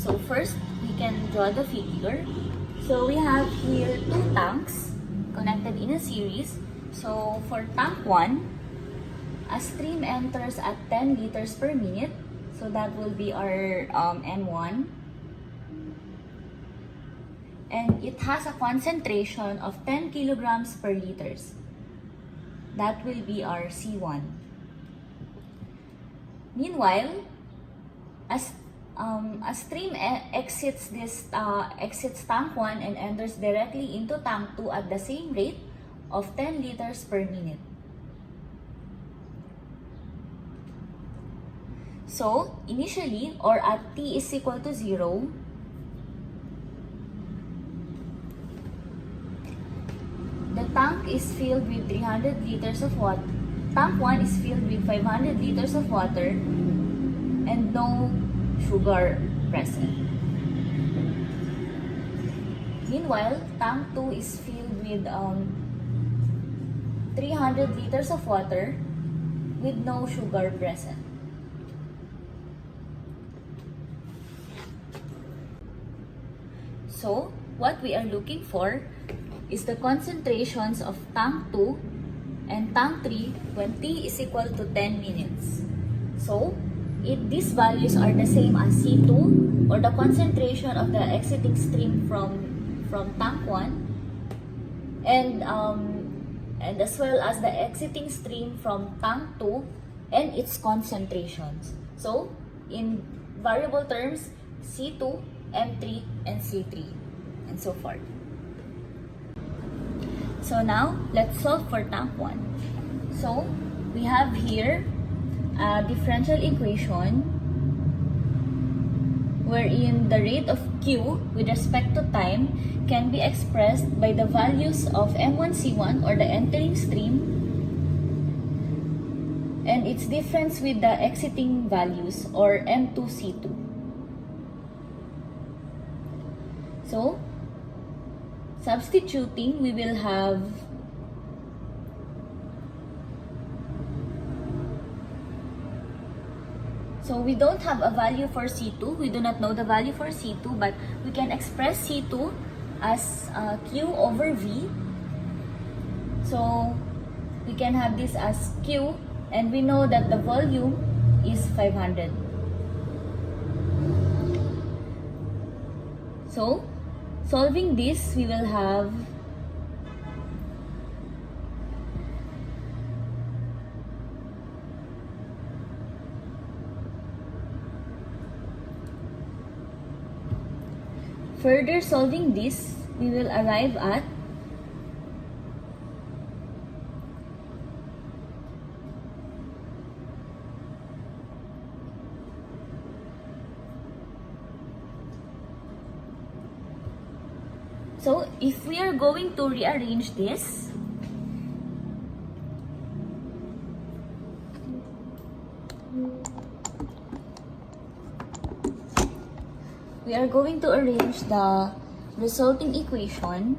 So first, we can draw the figure. So we have here two tanks connected in a series. So for tank 1, a stream enters at 10 liters per minute. So that will be our M1. And it has a concentration of 10 kilograms per liters. That will be our C1. Meanwhile, as a stream exits tank 1 and enters directly into tank 2 at the same rate of 10 liters per minute. So, initially, or at t is equal to 0, the tank is filled with 300 liters of water. Tank 1 is filled with 500 liters of water and no sugar present. Meanwhile, tank 2 is filled with 300 liters of water with no sugar present. So, what we are looking for is the concentrations of tank 2 and tank 3 when t is equal to 10 minutes. So, if these values are the same as C2 or the concentration of the exiting stream from tank 1 and as well as the exiting stream from tank 2 and its concentrations. So, in variable terms, C2, M3, and C3, and so forth. So now, let's solve for tank 1. So, we have here a differential equation wherein the rate of Q with respect to time can be expressed by the values of M1C1 or the entering stream and its difference with the exiting values or M2C2. So, substituting, we will have so we don't have a value for C2. We do not know the value for C2, but we can express C2 as Q over V. So, we can have this as Q, and we know that the volume is 500. So, solving this, we will have further solving this, we will arrive at so if we are going to rearrange this, we are going to arrange the resulting equation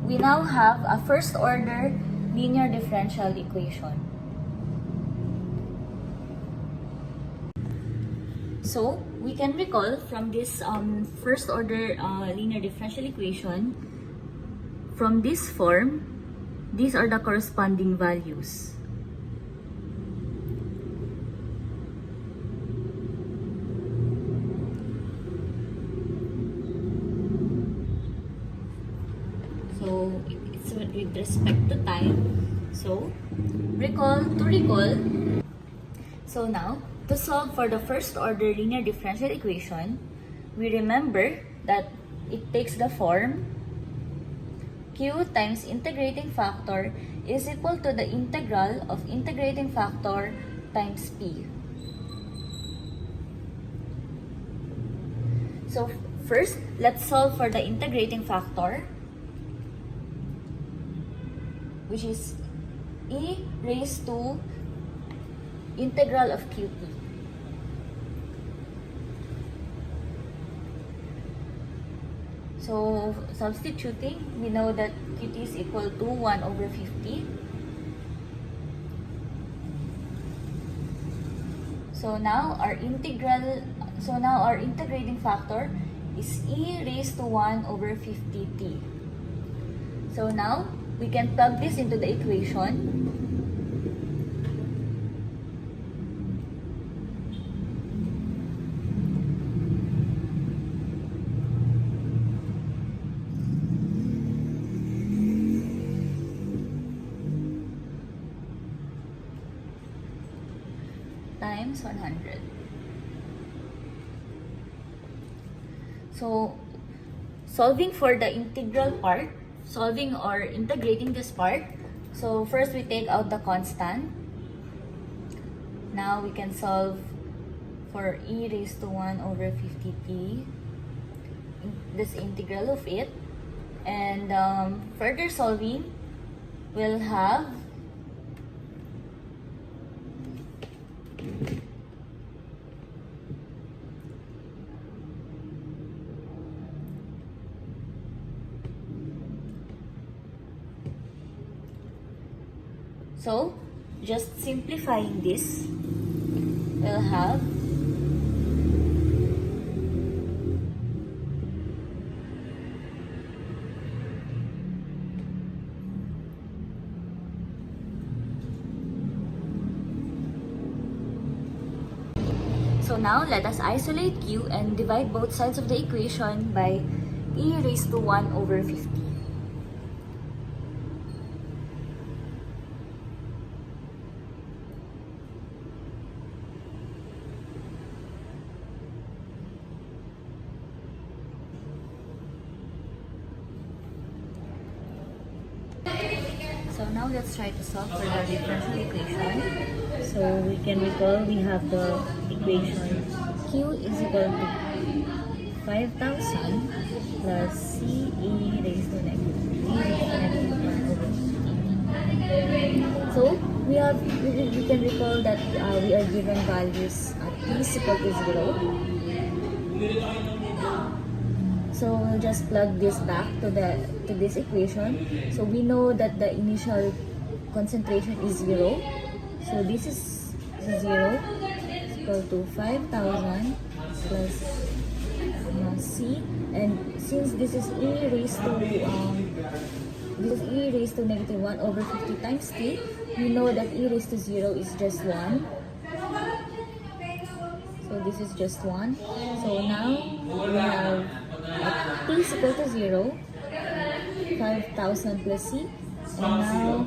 we now have a first order linear differential equation. So, we can recall from this first order linear differential equation, from this form, these are the corresponding values. So, it's with respect to time. So, recall. So now, to solve for the first order linear differential equation, we remember that it takes the form Q times integrating factor is equal to the integral of integrating factor times P. So first, let's solve for the integrating factor, which is e raised to integral of qt. So substituting, we know that Qt is equal to 1 over 50. So now our integrating factor is e raised to 1 over 50t. So now we can plug this into the equation. Times 100. So, solving for the integral part, solving or integrating this part, so first we take out the constant. Now we can solve for e raised to 1 over 50t, this integral of it. And further solving, we'll have so just simplifying this, we'll have so now let us isolate q and divide both sides of the equation by e raised to 1 over 50. So now let's try to solve for the differential equation. So we can recall we have the equation q is equal to 5,000 plus c e raised to negative 1 over 50. So we can recall that we are given values at t is equal to 0. So we'll just plug this back to this equation. So we know that the initial concentration is 0. So this is 0 is equal to 5,000 plus c, and since this is e raised to negative 1 over 50 times t, we know that e raised to 0 is just 1. So this is just 1. So now we have at t is equal to 0, 5,000 plus c, and now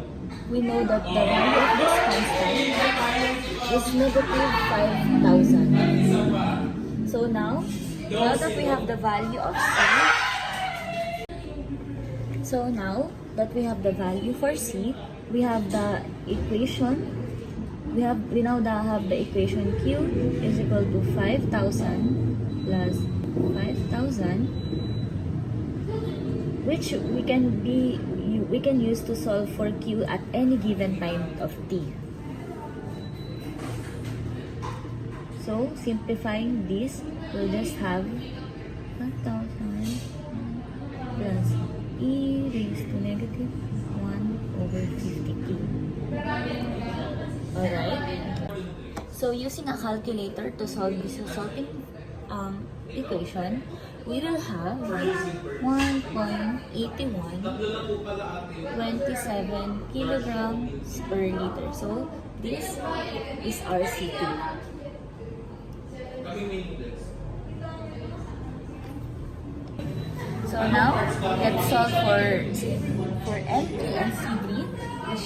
we know that the value of this constant is negative 5,000. So now that we have the value of c, so now that we have the value for c, we have the equation. We now have the equation q is equal to 5,000 plus 5,000, which we can use to solve for q at any given time of t. So simplifying this, we'll just have 5,000 plus e raised to negative 1 over 50t. Alright. So using a calculator to solve this resulting equation, we will have 1.8127 kilograms per liter. So this is our C2. So now let's solve for N3 and C3, which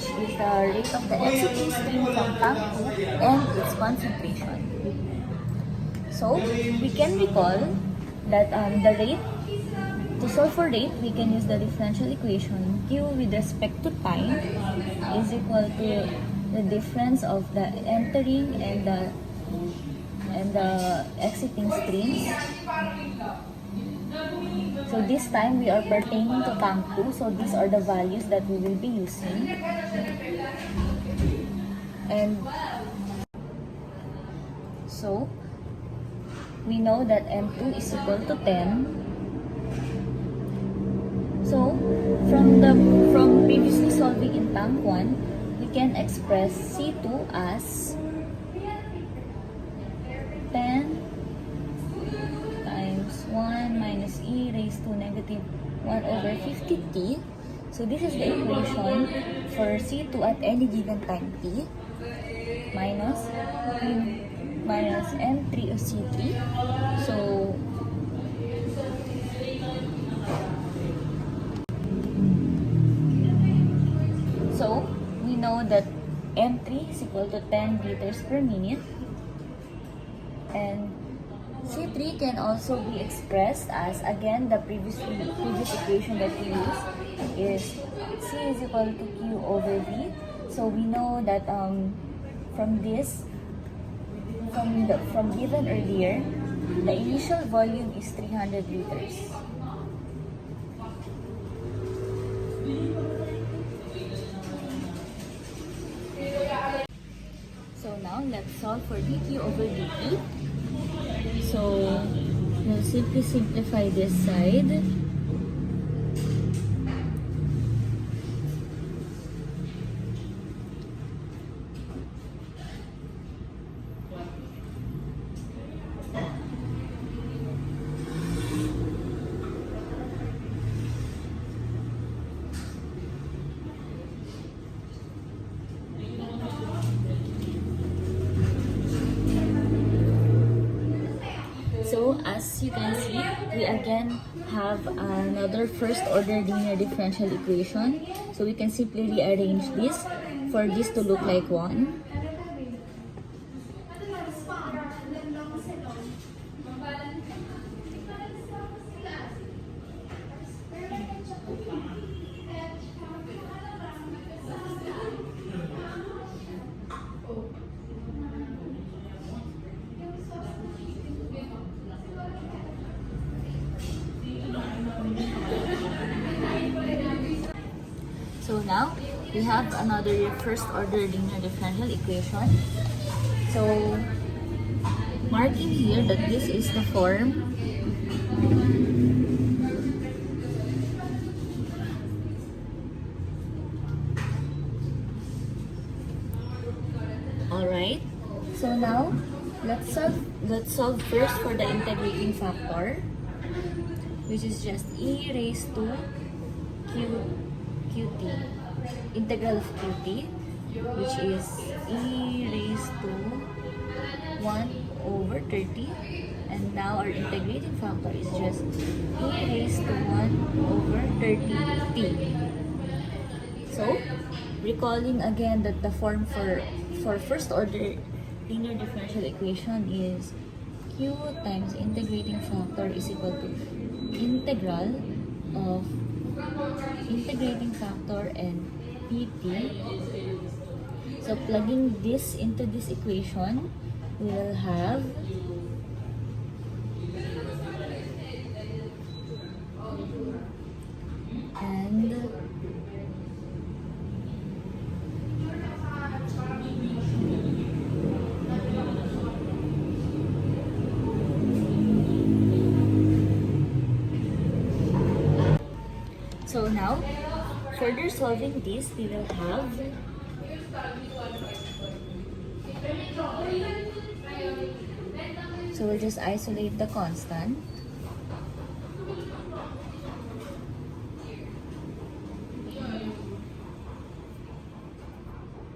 is the rate of the exiting stream from tank 2 and its concentration. So we can recall that the rate, to solve for rate, we can use the differential equation q with respect to time is equal to the difference of the entering and the exiting streams. So this time we are pertaining to tank 2, so these are the values that we will be using. And so we know that M2 is equal to 10 from previously solving in tank 1, we can express C2 as 10 times 1 minus e raised to negative 1 over 50t. So this is the equation for C2 at any given time t minus M3 of C3. So we know that M3 is equal to 10 liters per minute, and C3 can also be expressed as, again, the previous equation that we used is C is equal to Q over V. So we know that from given earlier, the initial volume is 300 liters. So now let's solve for dq over dt. So we'll simply simplify this side. So as you can see, we again have another first order linear differential equation. So we can simply rearrange this for this to look like 1. So now we have another first order linear differential equation. So marking here that this is the form Alright, so now let's solve first for the integrating factor, which is just e raised to qt, integral of qt, which is e raised to 1 over 30, and now our integrating factor is just e raised to 1 over 30t. So recalling again that the form for first order linear differential equation is q times integrating factor is equal to integral of integrating factor and pt. So plugging this into this equation, we will have and so now, further solving this, we will have so we'll just isolate the constant.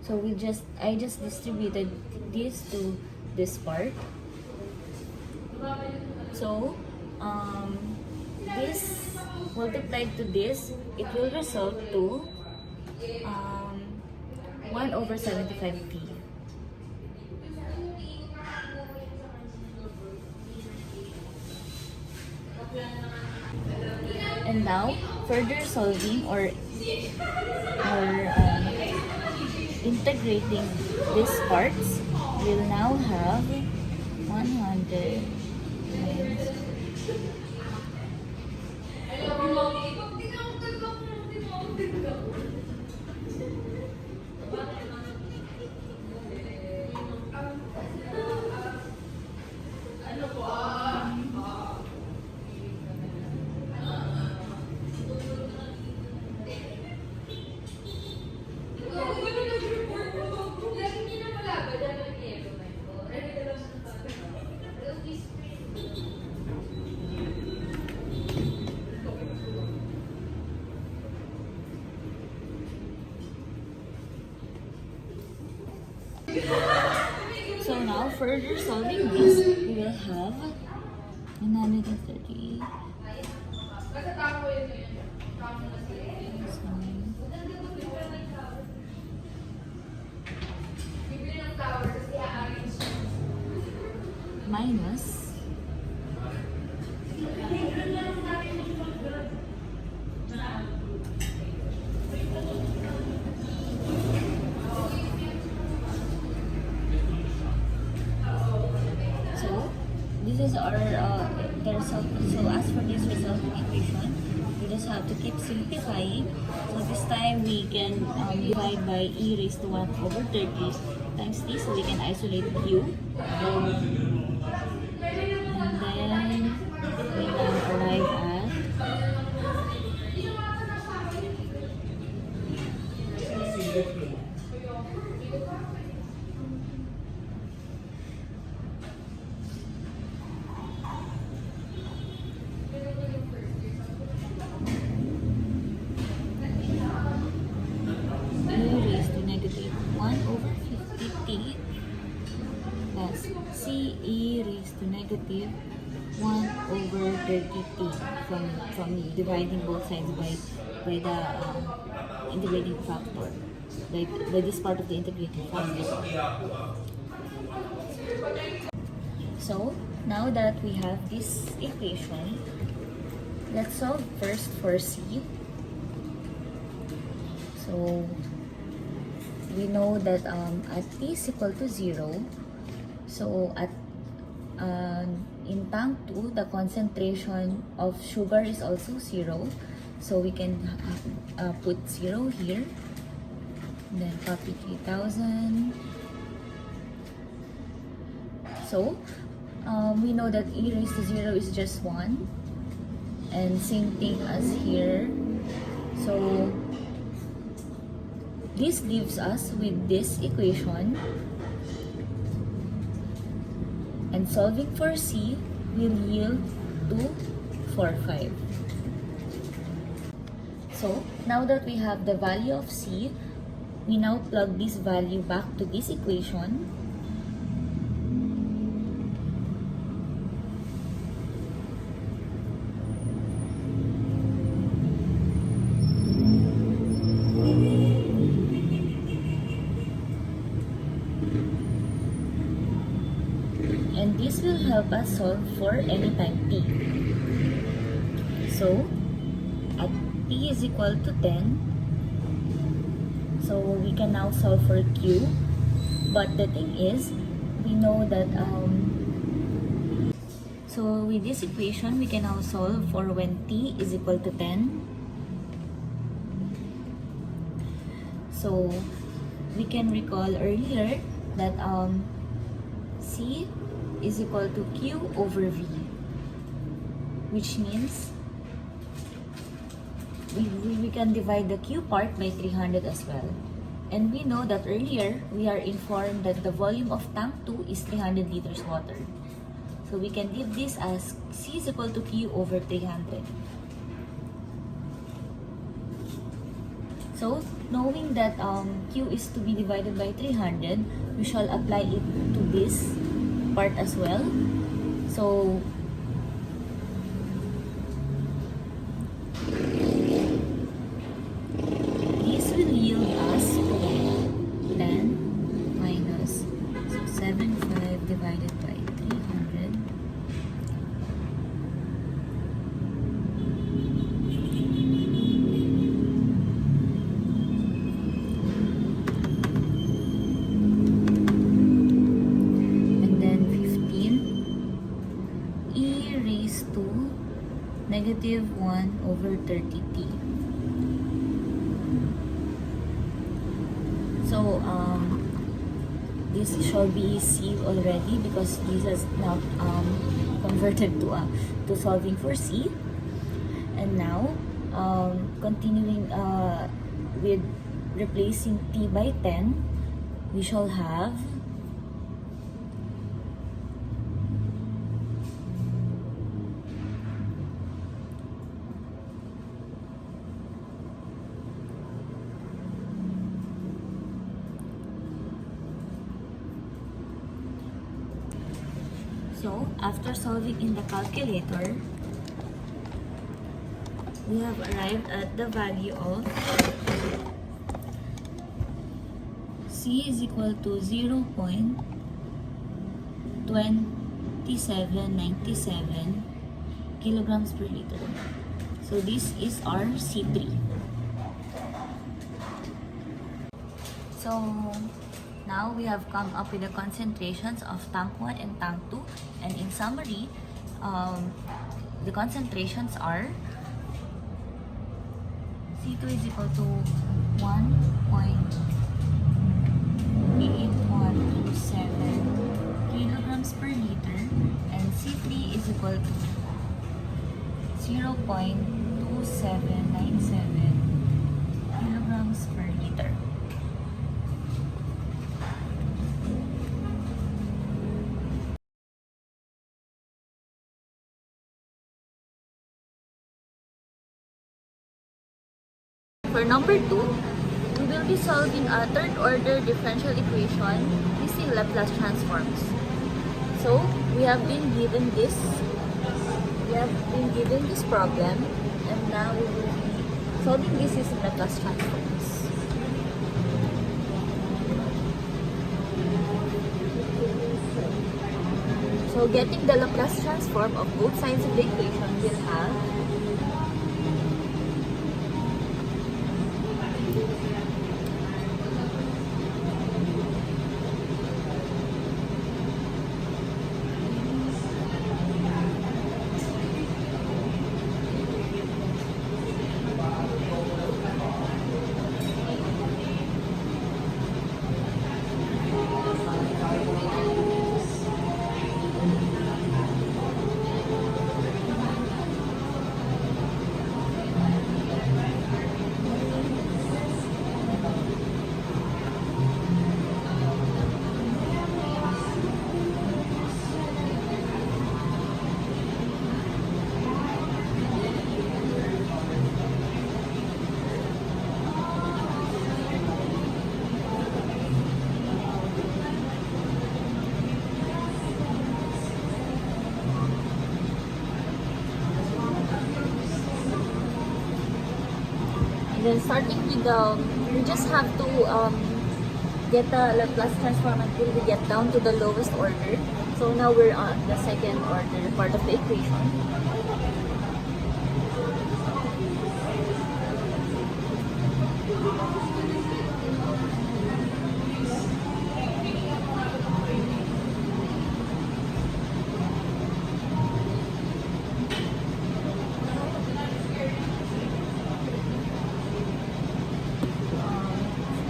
So I just distributed this to this part. So this multiplied to this, it will result to 1 over 75p. And now, further solving or integrating these parts, we'll now have 100 times now, further solving this, we will have 130 minus this is our the result. So as for this resulting equation, we just have to keep simplifying. So this time we can divide by e raised to 1 over 30 times t, so we can isolate q. And then we now arrive at e raised to negative 1 over 30t from dividing both sides by the integrating factor, by this part of the integrating factor. So now that we have this equation, let's solve first for c. So we know that at t is equal to 0, so at in tank 2, the concentration of sugar is also 0. So we can put 0 here. Then copy 3000. So we know that e raised to 0 is just 1. And same thing as here. So this leaves us with this equation. And solving for c will yield 245. So now that we have the value of c, we now plug this value back to this equation. And this will help us solve for any time t. So, at t is equal to 10, so we can now solve for q. But the thing is, we know that, so with this equation, we can now solve for when t is equal to 10. So, we can recall earlier that c is equal to q over v, which means we can divide the q part by 300 as well. And we know that earlier we are informed that the volume of tank 2 is 300 liters water. So we can leave this as c is equal to q over 300. So knowing that q is to be divided by 300, we shall apply it to this part as well. So this will yield us 10 minus 75 divided by 300. Negative 1 over 30t. So this shall be c already because this is now converted to solving for c. And now continuing with replacing t by 10, we shall have So, after solving in the calculator, we have arrived at the value of C is equal to 0.2797 kilograms per liter. So this is our C3. So now we have come up with the concentrations of tank 1 and tank 2, and in summary, the concentrations are C2 is equal to 1.8127 kilograms per liter, and C3 is equal to 0.2797 kilograms per liter. For number 2, we will be solving a third order differential equation using Laplace transforms. So, we have been given this problem, and now we will be solving this using Laplace transforms. So, getting the Laplace transform of both sides of the equation will have And then starting with we just have to get the Laplace transform until we get down to the lowest order. So now we're on the second order part of the equation.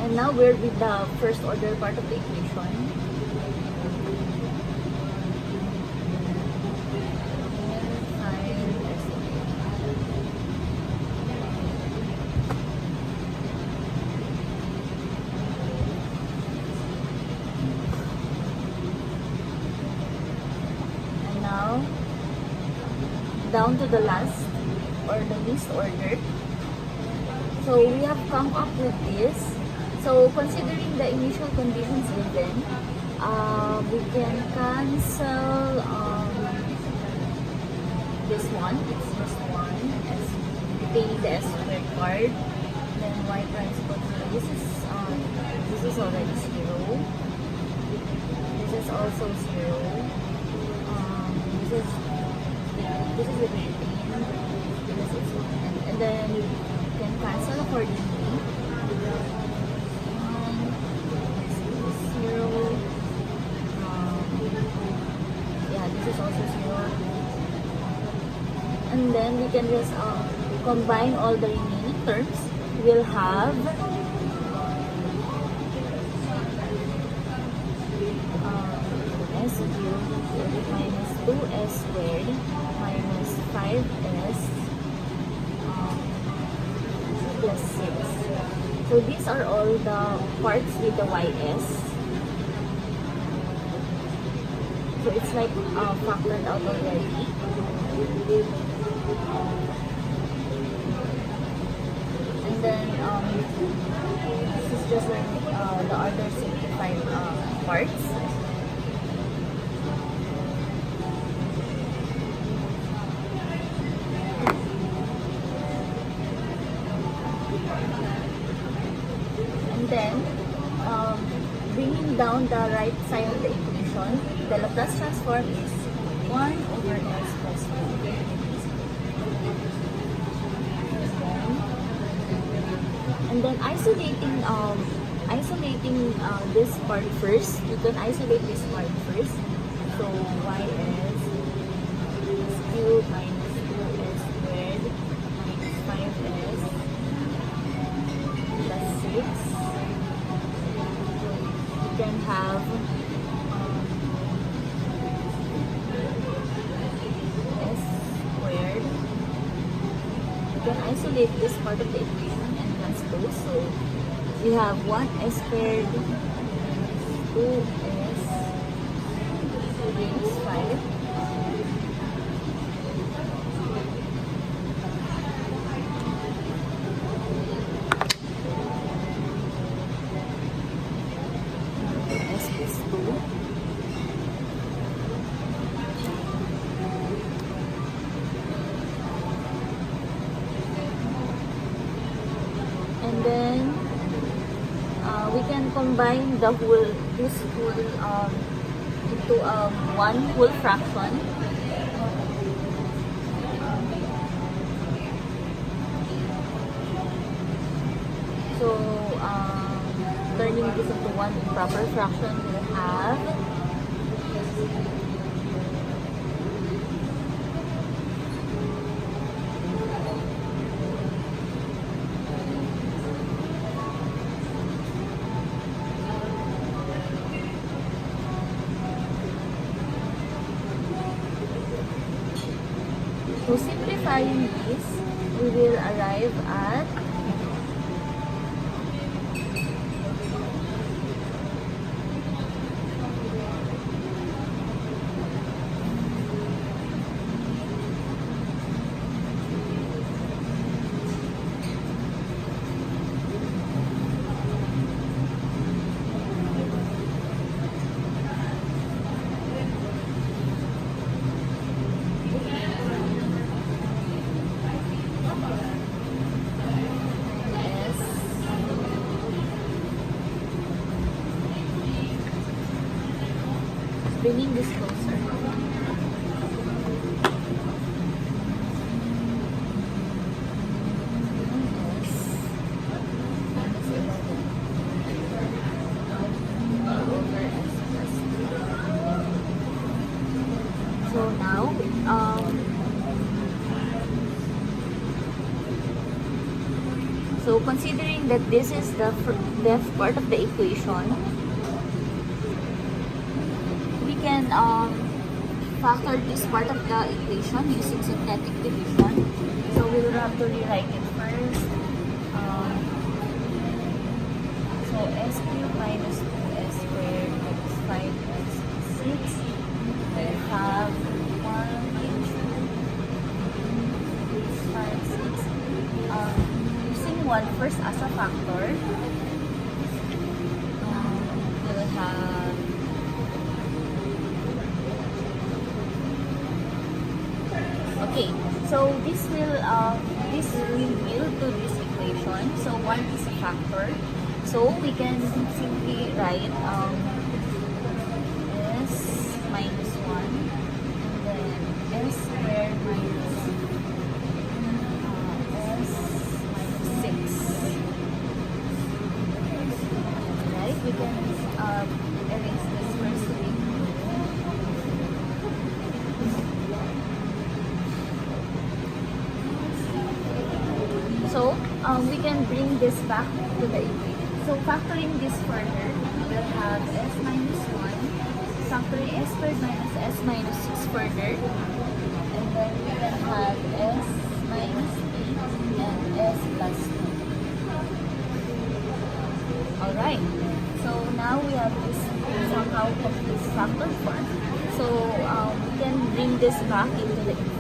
And now we're with the first order part of the equation. And now down to the last or the least order. So we have come up with this. So considering the initial conditions given, we can cancel this one. It's just one as pay the S squared part. Then y prime is equal to this is already 0. This is also 0. This is the green. This is 1. And then you can cancel accordingly. This is also 0. And then we can just combine all the remaining terms. We'll have S cubed minus 2s squared minus 5s plus 6. So these are all the parts with the ys. So it's like factored out already. And then this is just like the other simplified parts. right side of the equation, the Laplace transform is 1 over s plus 2. And then isolating this part first, you can isolate this part first. So y is cubed minus 2s squared minus 5s plus 6. You can have s squared. You can isolate this part of the equation and transpose. So we have 1s squared 2s minus 5. S plus 2. And then we can combine this whole into one whole fraction. So turning this into one improper fraction, we'll have so simplifying this, we will arrive at bringing this closer. So now, so considering that this is the left part of the equation, we can factor this part of the equation using synthetic division. So we'll have to rewrite it first. So s cubed minus 2s squared minus 5s 6. We have 1 minus 2, 5, 6. Using 1 first as a factor, we'll have okay, so this will yield to this equation. So 1 is a factor. So we can simply write s minus 1 and then s squared minus s minus 6. Right? We can erase this first thing. So we can bring this back to the equation. So factoring this further, we'll have s minus 1, factoring s squared minus s minus 6 further, and then we can have s minus 8 and s plus 2. Alright, so now we have this somehow complete factor form. So we can bring this back into the equation.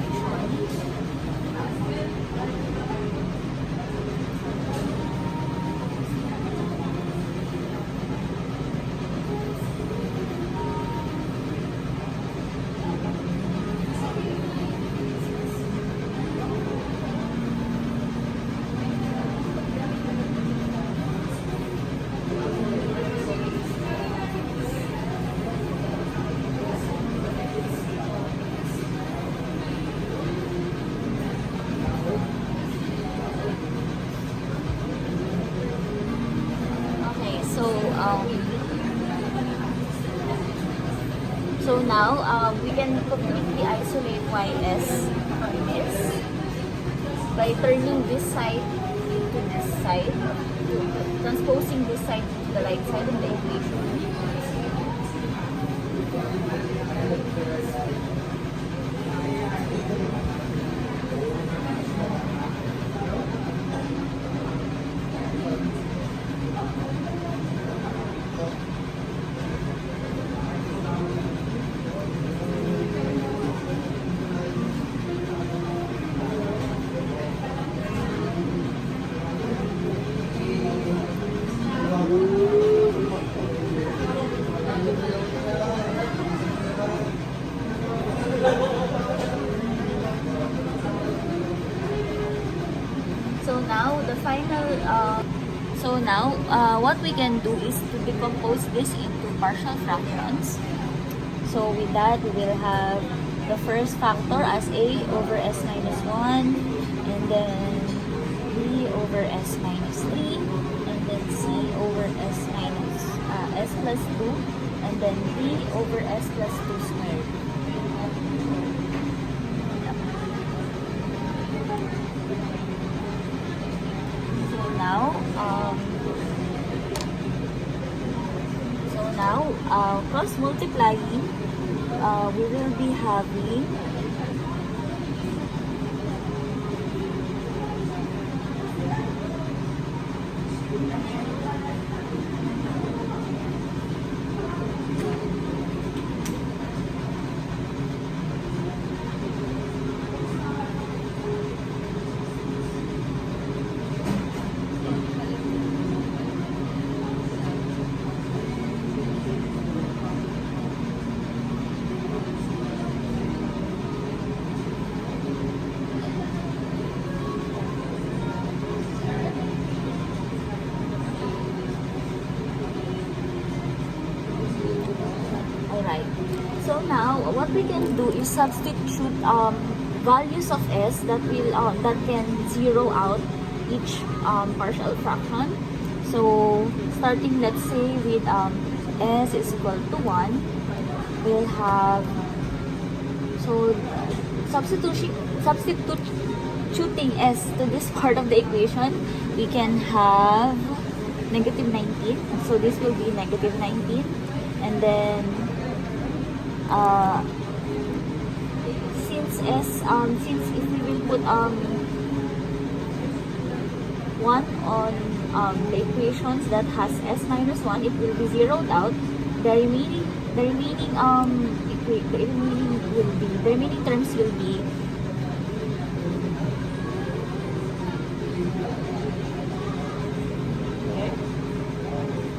So now we can completely isolate ys from this by turning this side into this side, transposing this side to the right side of the equation. So now what we can do is to decompose this into partial fractions. So with that, we will have the first factor as a over s minus 1, and then b over s minus 3, and then c over s minus s plus 2, and then d over s plus 2 squared. Now, cross multiplying, we will be having so now what we can do is substitute values of s that will that can zero out each partial fraction. So starting, let's say, with s is equal to 1, we'll have, so substituting s to this part of the equation, we can have negative 19. So this will be negative 19, and then since if we will put 1 on the equations that has s minus 1, it will be zeroed out. The remaining terms will be here.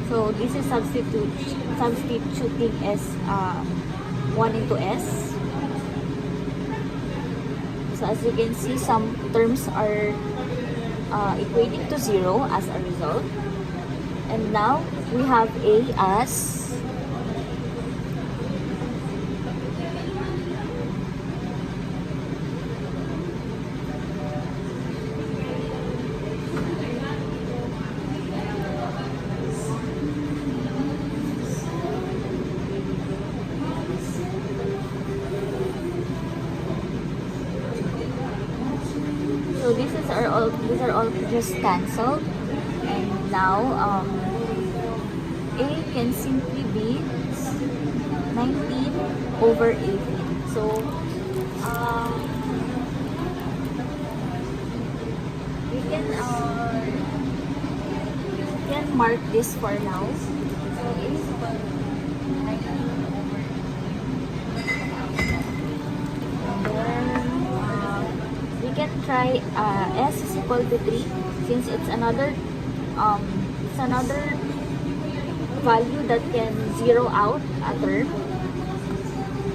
So this is substituting s 1 into s. So as you can see, some terms are equating to 0 as a result. And now we have a as these are all just cancelled, and now a can simply be 19 over 18. So we can mark this for now. So a is equal to 19 over 18. We can try s is equal to 3, since it's another value that can zero out a term,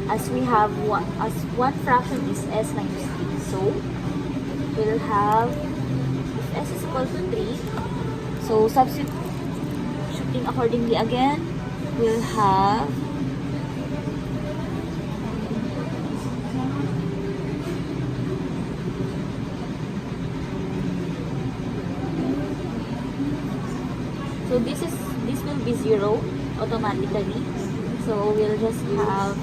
as we have one fraction is s minus 3. So we'll have, if s is equal to 3, so substituting accordingly again, we'll have so this will be 0 automatically. So we'll just have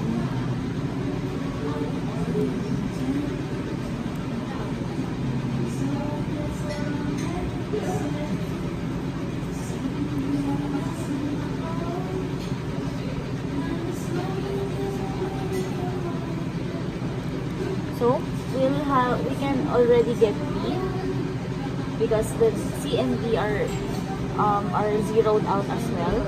So we can already get B because the C and D are zeroed out as well.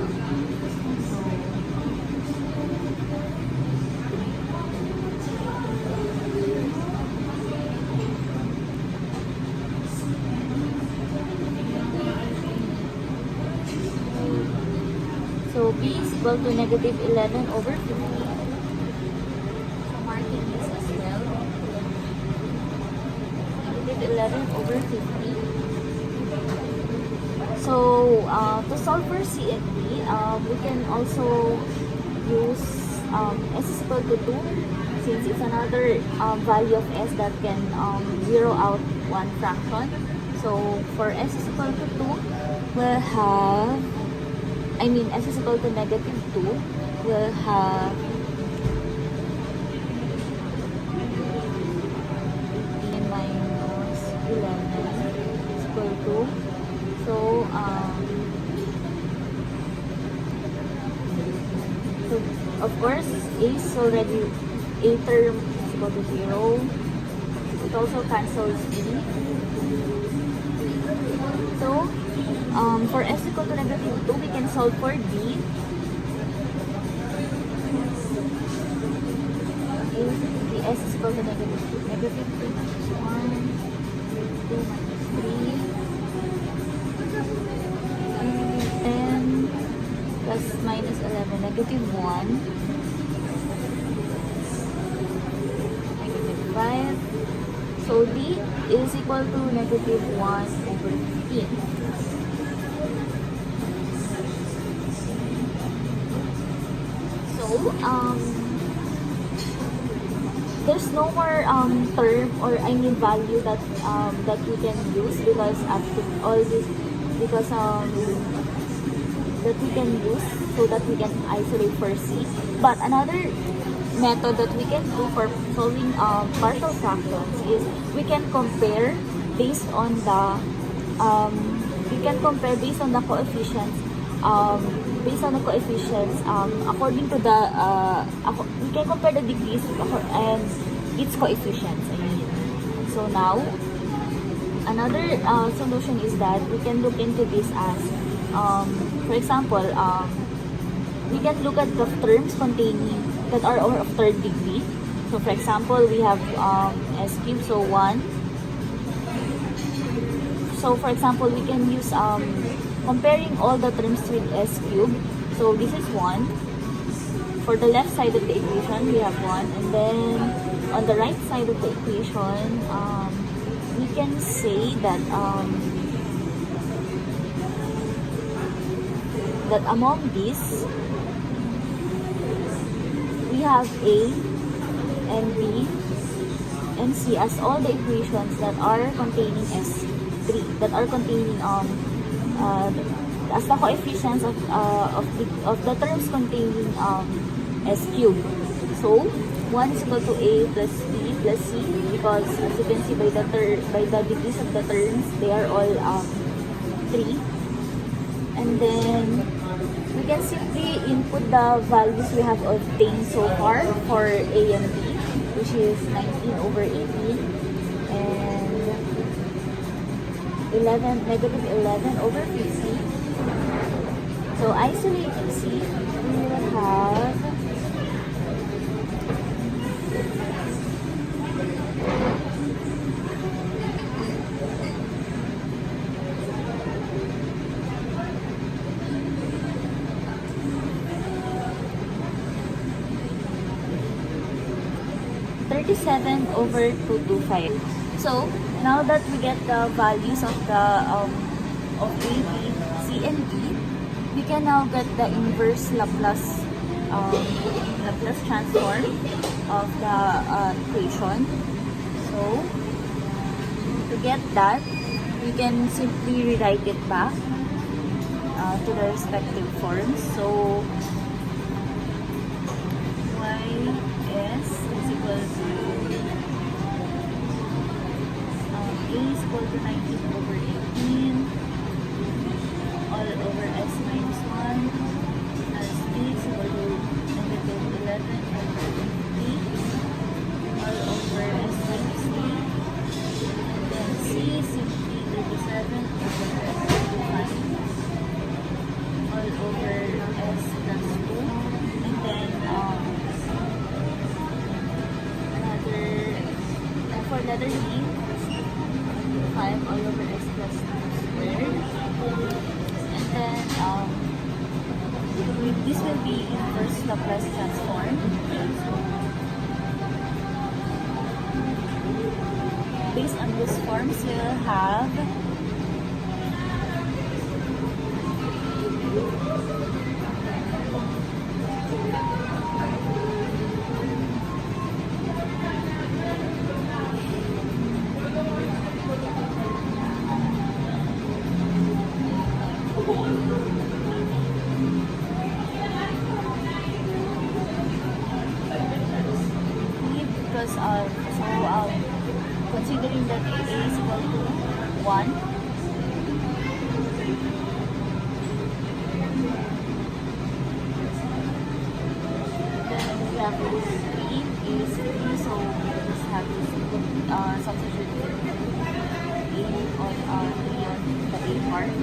So B is equal to negative 11 over 50. So marking this as well. Negative 11 over 50. So to solve for C and D, we can also use S is equal to 2 since it's another value of S that can zero out one fraction. So for S is equal to 2, we'll have S is equal to negative 2, we'll have 18 minus 11 is equal to, so of course A is already, A term is equal to 0. It also cancels B. So for S equal to negative 2, we can solve for D. If the S is equal to negative 2, negative 2 minus 1, 2 minus 3, 10 plus minus 11, negative 1, negative 5. So D is equal to negative 1 over 15. So, there's no more term or value that that we can use because after all this, because that we can use so that we can isolate for C. But another method that we can do for solving partial fractions is we can compare based on the coefficients according to the we can compare the degrees and its coefficients. So now another solution is that we can look into this as for example we can look at the terms containing that are of third degree. So for example we have S cubed, so 1. So for example we can use comparing all the terms with S cubed. So this is 1. For the left side of the equation, we have 1. And then on the right side of the equation, we can say that that among these, we have A and B and C as all the equations that are containing S3, that are containing as the coefficients of the terms containing S cubed. So 1 is equal to A plus B plus C because as you can see by the degrees of the terms, they are all 3. And then we can simply input the values we have obtained so far for A and B, which is 19 over 18 and negative 11 over 50. So isolating C, we will have 37 over 225. So now that we get the values of the of A, B, C, and D, we can now get the inverse Laplace transform of the equation. So to get that, we can simply rewrite it back to the respective forms. So y s is equal to equal to 19 over 18 all over s minus 1 plus b is equal to negative 11 over 8 all over s minus 3, and then c is simply 37 over s equal to 5 all over s plus 2, and then for letter D, 5 all over s plus 2 squared. And then this will be inverse Laplace transform. So, based on these forms, you'll have because considering that A is equal to 1, then we have this 3, A is 3, so we just have to substitute A on 3 on the A part.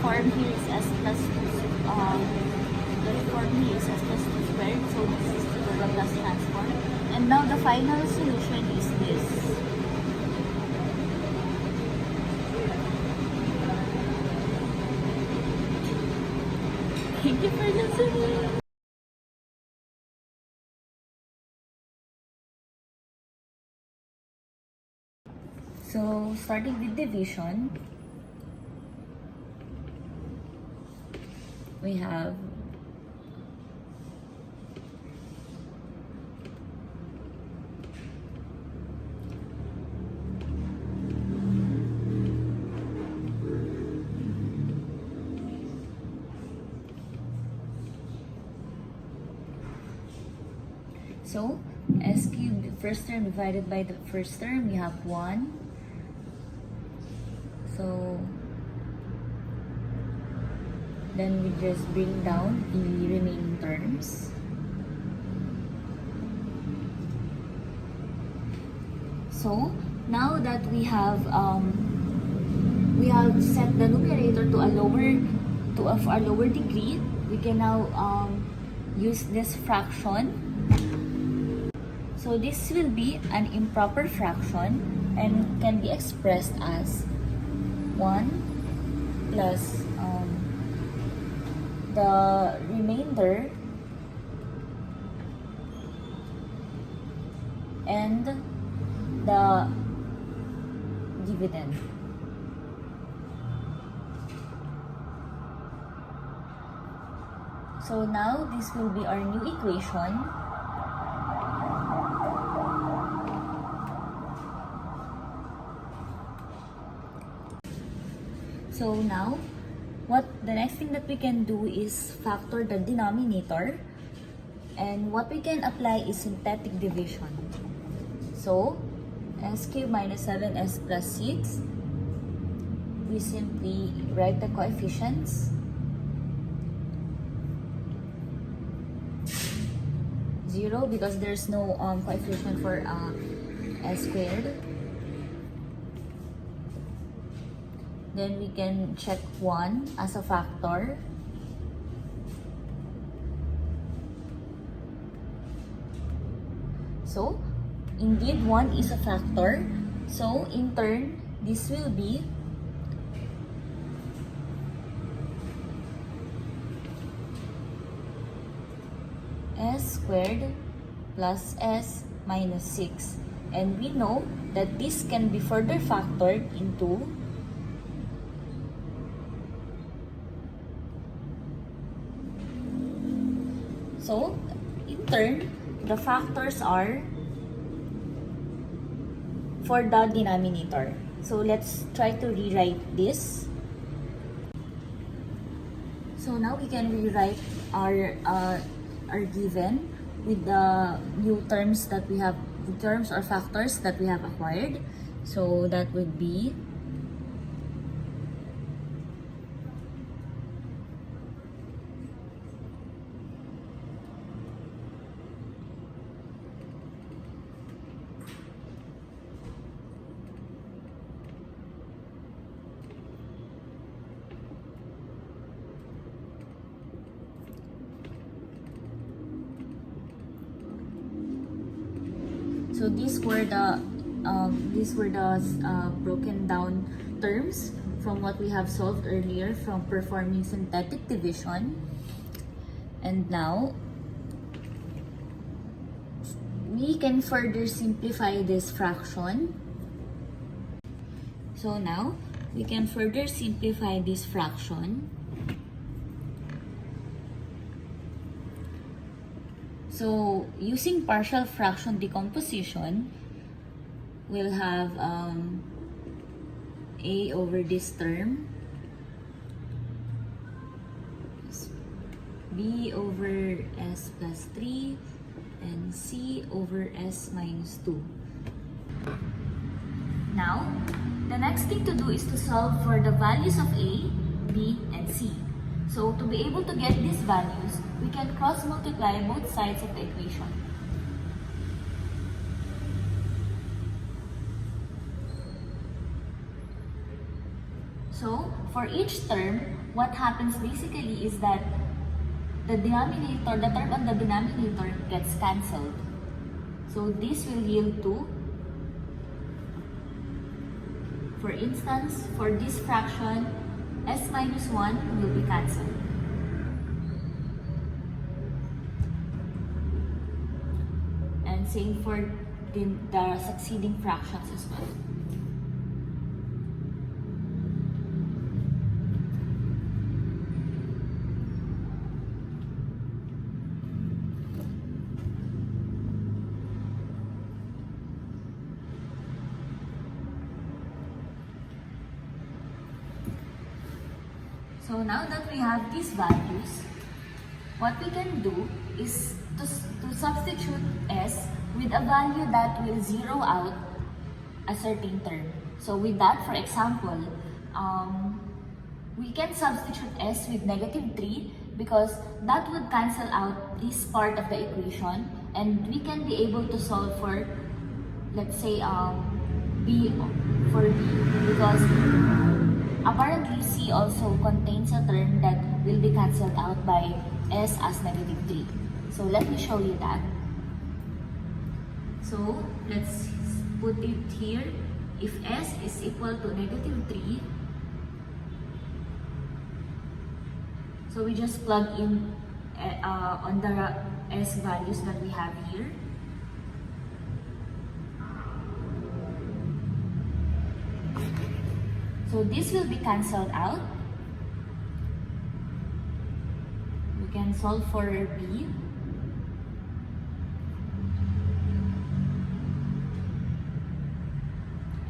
Form here is s plus 2, the form here is s plus 2 squared, so this is the Laplace transform. And now the final solution is this. Thank you for listening. So, starting with division, we have so s cubed, first term divided by the first term, we have 1. So then we just bring down the remaining terms. So now that we have set the numerator to a lower degree, we can now use this fraction. So this will be an improper fraction and can be expressed as 1 plus the remainder and the dividend. So now this will be our new equation. So now, the next thing that we can do is factor the denominator, and what we can apply is synthetic division. So, s cubed minus 7s plus 6, we simply write the coefficients. 0 because there's no coefficient for s squared. Then we can check 1 as a factor. So, indeed 1 is a factor. So, in turn, this will be s squared plus s minus 6. And we know that this can be further factored into term, the factors are for the denominator. So let's try to rewrite this. So now we can rewrite our given with the new terms that we have, terms or factors that we have acquired. So that would be so these were the broken down terms from what we have solved earlier from performing synthetic division. And now we can further simplify this fraction. So now we can further simplify this fraction. So using partial fraction decomposition, we'll have a over this term, b over s plus 3, and c over s minus 2. Now, the next thing to do is to solve for the values of a, b, and c. So to be able to get these values, we can cross multiply both sides of the equation. So for each term, what happens basically is that the denominator, the term on the denominator gets cancelled. So this will yield to, for instance, for this fraction, s minus 1 will be cancelled. And same for the succeeding fractions as well. So now that we have these values, what we can do is to substitute s with a value that will zero out a certain term. So with that, for example, we can substitute s with -3 because that would cancel out this part of the equation, and we can be able to solve for, let's say, b for b, because apparently c also contains a term that will be cancelled out by s as -3. So let me show you that. So let's put it here. If s is equal to -3, so we just plug in on the s values that we have here. So this will be cancelled out. We can solve for b.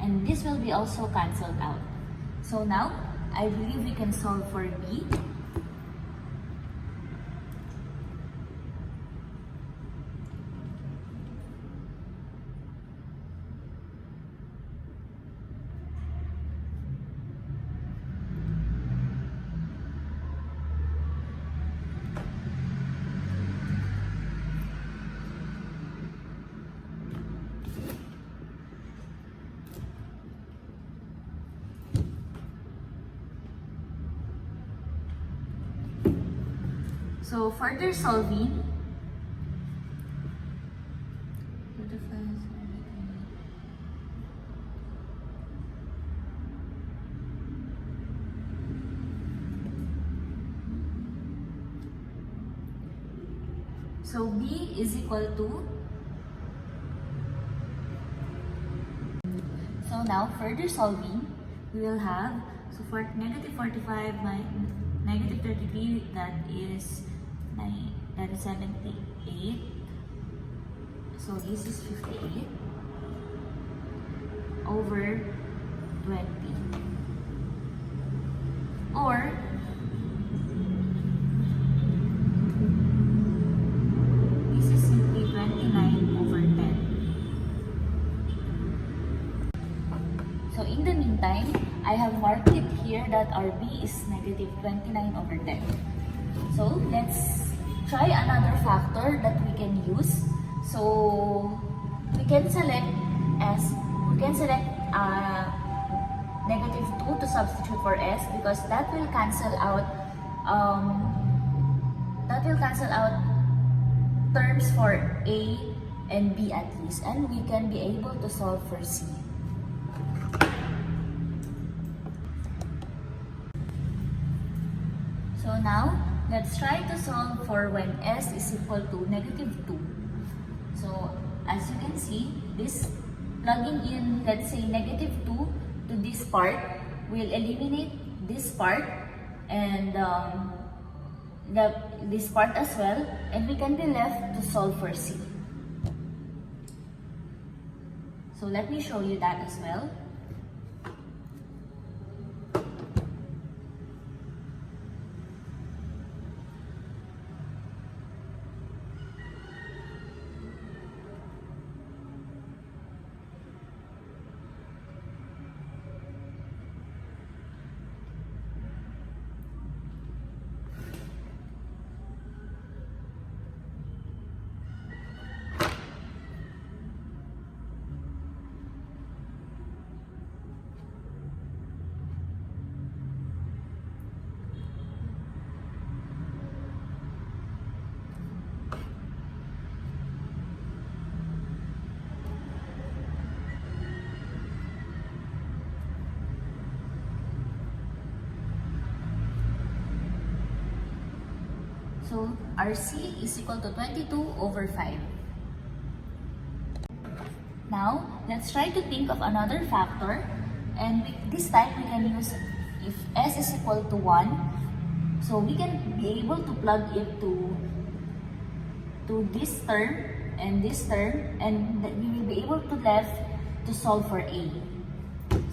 And this will be also cancelled out. So now, I believe we can solve for b. So further solving, so b is equal to, so now further solving, we will have, so for -45 minus -33, that is 78. So this is 58 over 20. Or this is simply 29 over 10. So in the meantime, I have marked it here that our B is negative 29 over 10. So let's try another factor that we can use. So we can select negative 2 to substitute for S, because that will cancel out terms for A and B at least, and we can be able to solve for C. So now, let's try to solve for when S is equal to negative 2. So, as you can see, this plugging in, let's say, negative 2 to this part will eliminate this part and this part as well, and we can be left to solve for C. So, let me show you that as well. So, RC is equal to 22 over 5. Now, let's try to think of another factor, and this time we can use if S is equal to 1, so we can be able to plug it to this term, and we will be able to left to solve for A.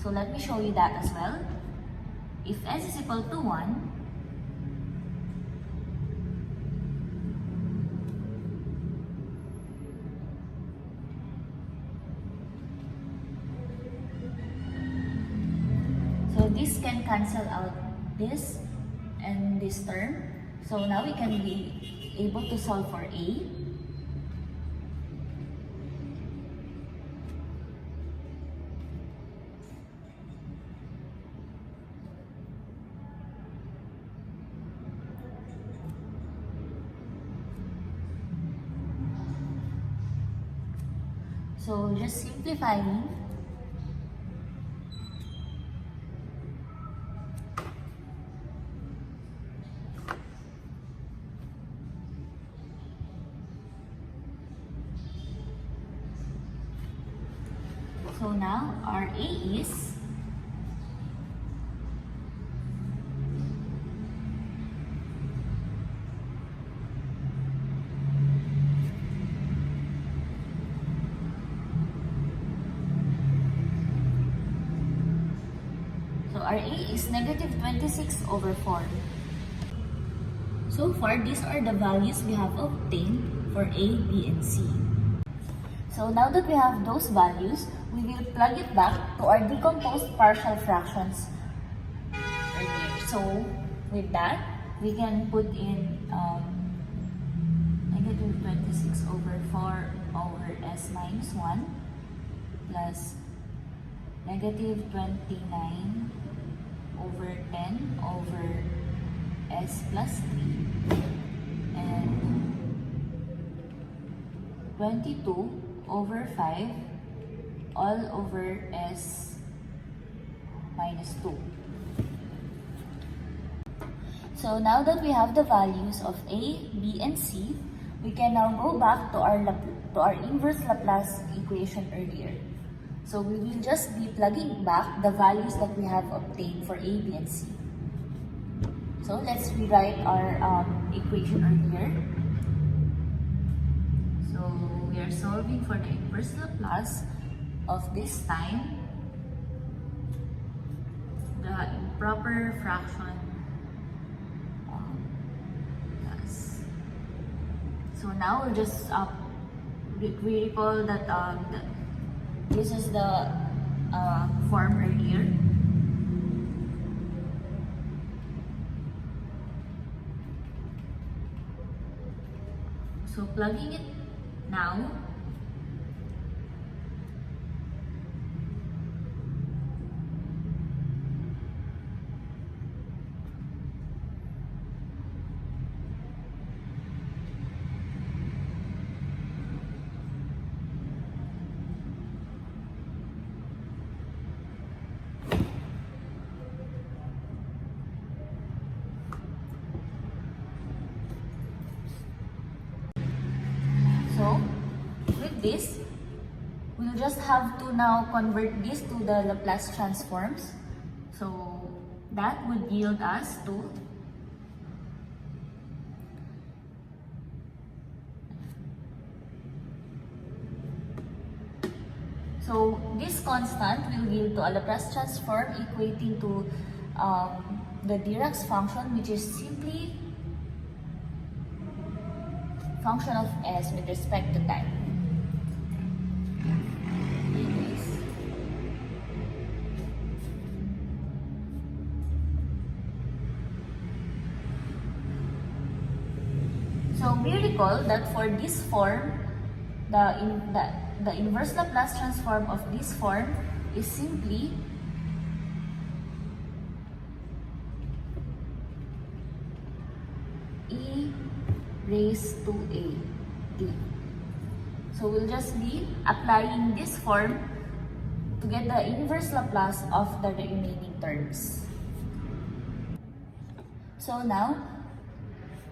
So, let me show you that as well. If S is equal to 1, this can cancel out this and this term. So now we can be able to solve for A. So just simplifying, so now our A is negative 26 over 4. So far, these are the values we have obtained for A, B, and C. So now that we have those values, we will plug it back to our decomposed partial fractions earlier. So with that, we can put in negative 26 over 4 over S minus 1 plus negative 29 over 10 over S plus 3 and 22 over 5 all over S minus 2. So now that we have the values of A, B, and C, we can now go back to our inverse Laplace equation earlier. So we will just be plugging back the values that we have obtained for A, B, and C. So let's rewrite our equation earlier. So we are solving for the inverse Laplace of this time, the improper fraction plus. So now we'll just we recall that this is the form earlier. So plugging it now, so with this, we'll just have to now convert this to the Laplace transforms. So that would yield us to this constant will yield to a Laplace transform equating to the Dirac's function, which is simply function of s with respect to time. So we recall that for this form, the inverse Laplace transform of this form is simply e raised to a t. So we'll just be applying this form to get the inverse Laplace of the remaining terms. So now,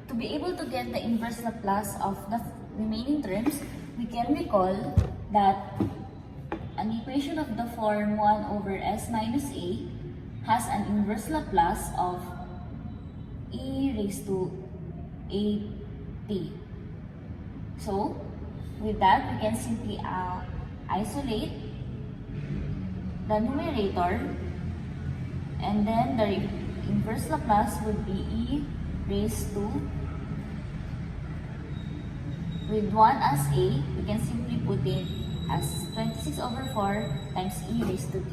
to be able to get the inverse Laplace of the remaining terms, we can recall that an equation of the form 1 over s minus a has an inverse Laplace of e raised to a t. So, with that, we can simply isolate the numerator, and then the inverse Laplace would be e raised to, with 1 as a, we can simply put it as 26 over 4 times e raised to t.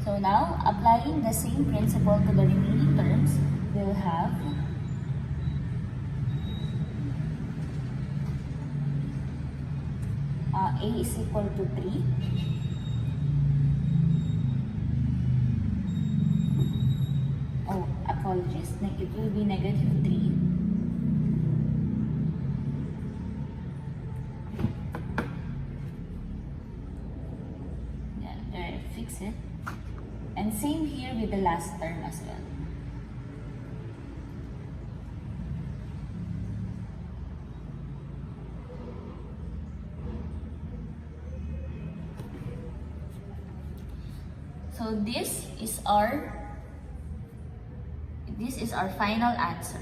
So now, applying the same principle to the remaining terms, we'll have a is equal to 3. Oh, apologies. It will be negative 3. Yeah, there, fix it. And same here with the last term as well. So this is our final answer.